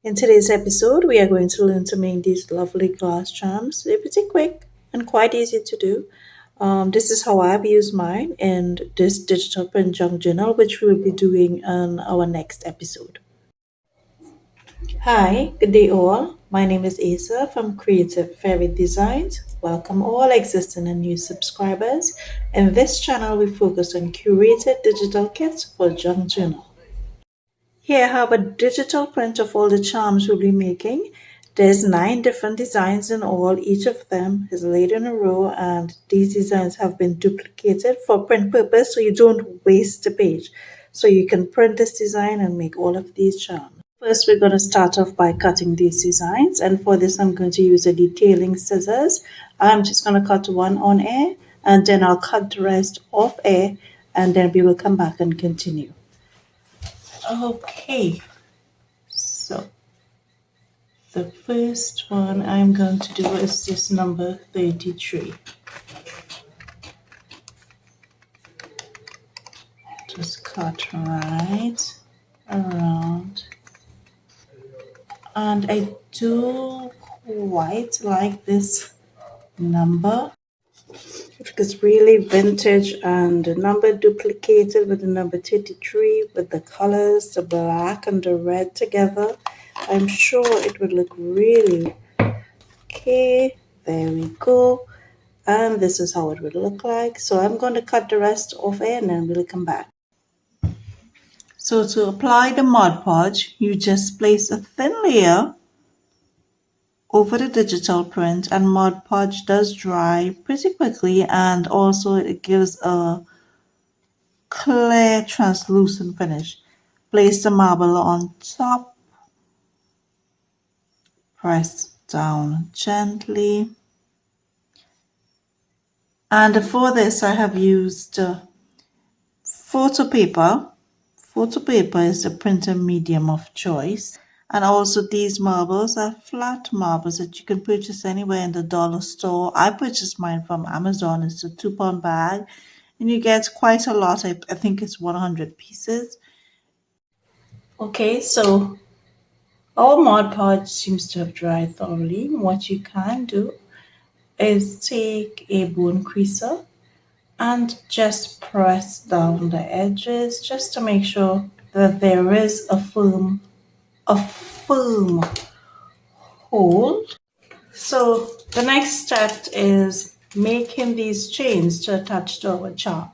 In today's episode, we are going to learn to make these lovely glass charms. They're pretty quick and quite easy to do. This is how I've used mine in this digital print junk journal, which we'll be doing on our next episode. Hi, good day all. My name is Asa from Creative Fairy Designs. Welcome all existing and new subscribers. In this channel, we focus on curated digital kits for junk journal. Here I have a digital print of all the charms we'll be making. There's 9 different designs in all. Each of them is laid in a row, and these designs have been duplicated for print purpose so you don't waste the page. So you can print this design and make all of these charms. First, we're going to start off by cutting these designs, and for this I'm going to use a detailing scissors. I'm just going to cut one on air, and then I'll cut the rest off air, and then we will come back and continue. Okay, so the first one I'm going to do is this number 33. Just cut right around. And I do quite like this number. It's really vintage, and the number duplicated with the number 33 with the colors, the black and the red together. I'm sure it would look really okay. There we go. And this is how it would look like. So I'm going to cut the rest off air and then we'll come back. So to apply the Mod Podge, you just place a thin layer over the digital print, and Mod Podge does dry pretty quickly, and also it gives a clear translucent finish. Place the marble on top, press down gently. And for this I have used photo paper. Photo paper is the printer medium of choice. And also these marbles are flat marbles that you can purchase anywhere in the dollar store. I purchased mine from Amazon. It's a 2-pound bag and you get quite a lot. I think it's 100 pieces. Okay, so our Mod Podge seems to have dried thoroughly. What you can do is take a bone creaser and just press down the edges just to make sure that there is a firm hold. So the next step is making these chains to attach to our charm.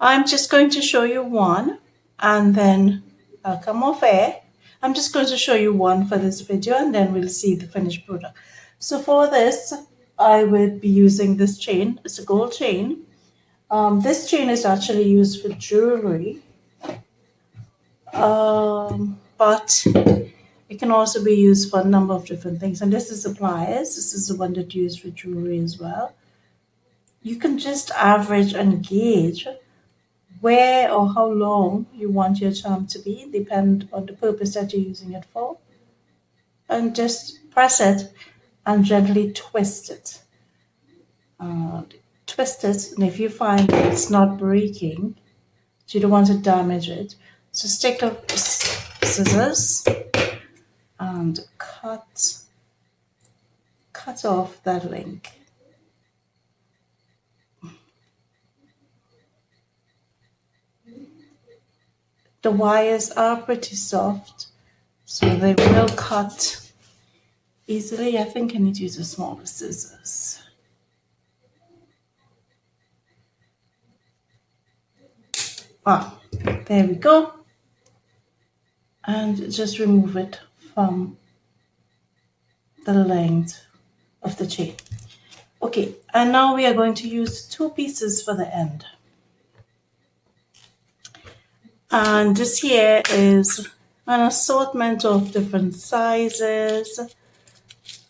I'm just going to show you one, and then I'll come off air. I'm just going to show you one for this video, and then we'll see the finished product. So for this, I would be using this chain. It's a gold chain. This chain is actually used for jewelry, but it can also be used for a number of different things. And this is the pliers. This is the one that you use for jewelry as well. You can just average and gauge where or how long you want your charm to be, depend on the purpose that you're using it for. And just press it and gently twist it. Twist it, and if you find that it's not breaking, you don't want to damage it, just take a scissors and cut off that link. The wires are pretty soft, so they will cut easily. I think I need to use a smaller scissors. There we go. And just remove it from the length of the chain. Okay, and now we are going to use 2 pieces for the end. And this here is an assortment of different sizes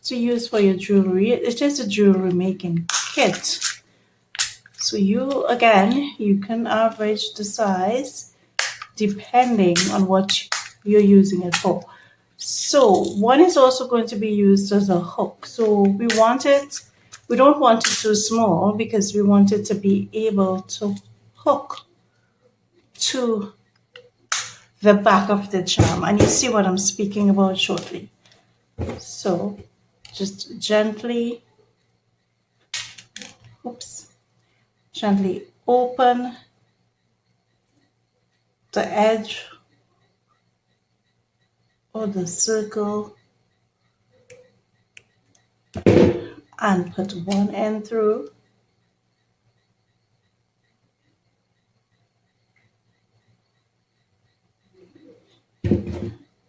to use for your jewelry. It is a jewelry making kit. So you can average the size depending on what you're using it for. So one is also going to be used as a hook. So we don't want it too small because we want it to be able to hook to the back of the charm, and you see what I'm speaking about shortly. So just gently, oops, gently open the edge or the circle and put one end through.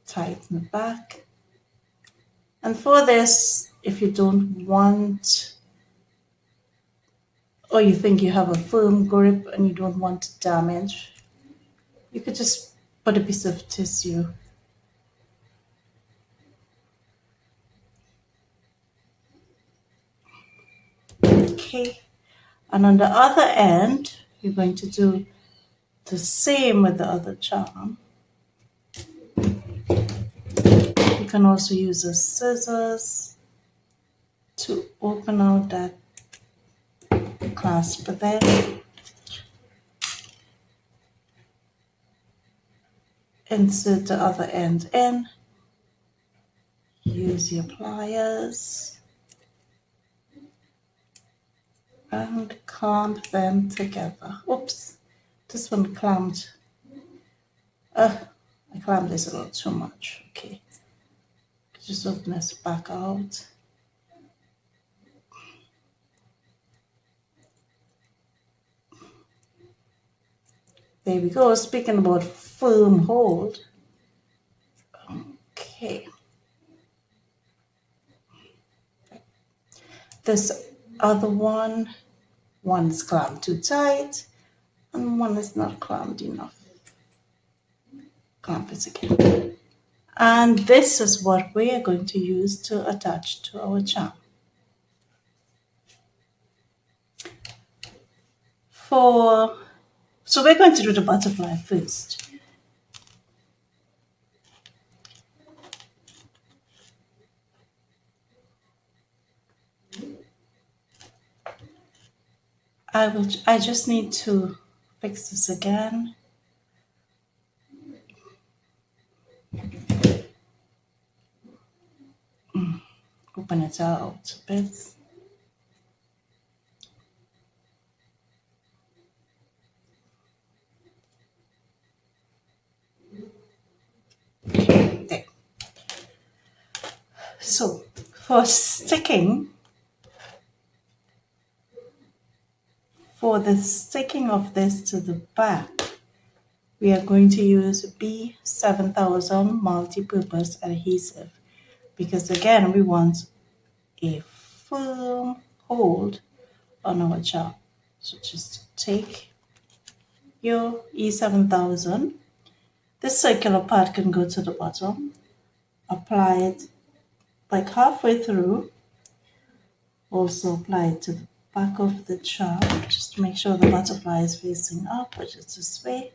Tighten back. And for this, if you don't want, or you think you have a firm grip and you don't want to damage, you could just put a piece of tissue. Okay. And on the other end, you're going to do the same with the other charm. You can also use the scissors to open out that clasp there. Insert the other end in. Use your pliers and clamp them together. Oops, this one clamped. I clamped this a little too much. Okay, just open this back out. There we go. Speaking about firm hold. Okay. This other one is clamped too tight and one is not clamped enough. Clamp it again. And this is what we are going to use to attach to our charm. So we're going to do the butterfly first. I just need to fix this again. Open it out a bit. There. So for the sticking of this to the back, we are going to use B7000 multi-purpose adhesive because again we want a firm hold on our charm. So just take your E7000. This circular part can go to the bottom. Apply it like halfway through. Also apply it to the back of the charm. Just to make sure the butterfly is facing up, which is this way.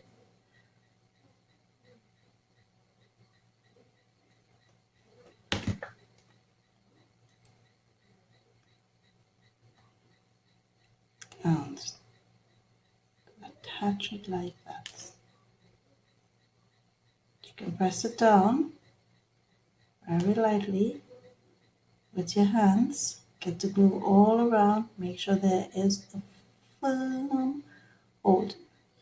And attach it like that. You can press it down very lightly with your hands. Get the glue all around. Make sure there is a firm hold.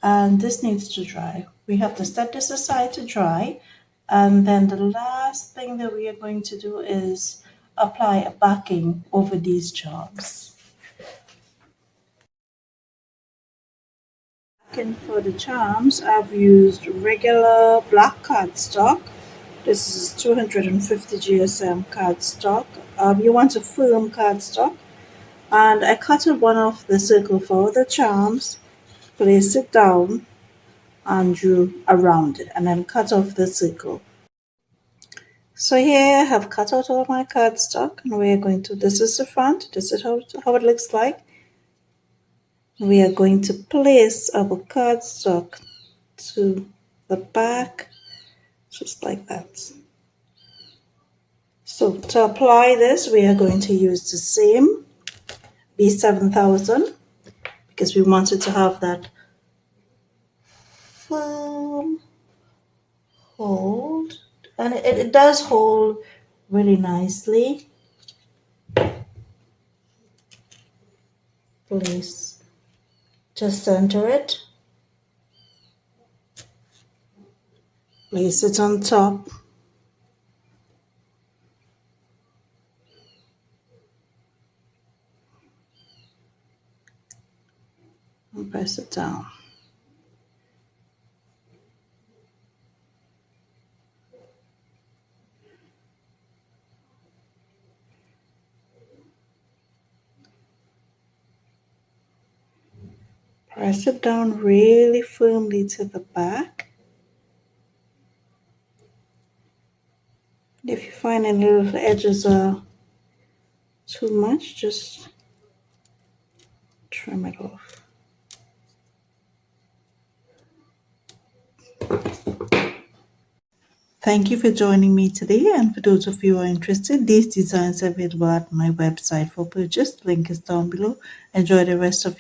And this needs to dry. We have to set this aside to dry. And then the last thing that we are going to do is apply a backing over these charms. And for the charms, I've used regular black cardstock. This is 250 GSM cardstock. You want a firm cardstock. And I cut one off the circle for the charms, place it down, and drew around it, and then cut off the circle. So here I have cut out all my cardstock, and we are going to, this is the front, this is how it looks like. We are going to place our cardstock to the back, just like that. So to apply this, we are going to use the same B7000 because we wanted to have that firm hold, and it does hold really nicely. Please just center it. Place it on top. And press it down. Press it down really firmly to the back. If you find any little edges are too much, just trim it off. Thank you for joining me today, and for those of you who are interested, these designs are available at my website for purchase. Link is down below. Enjoy the rest of your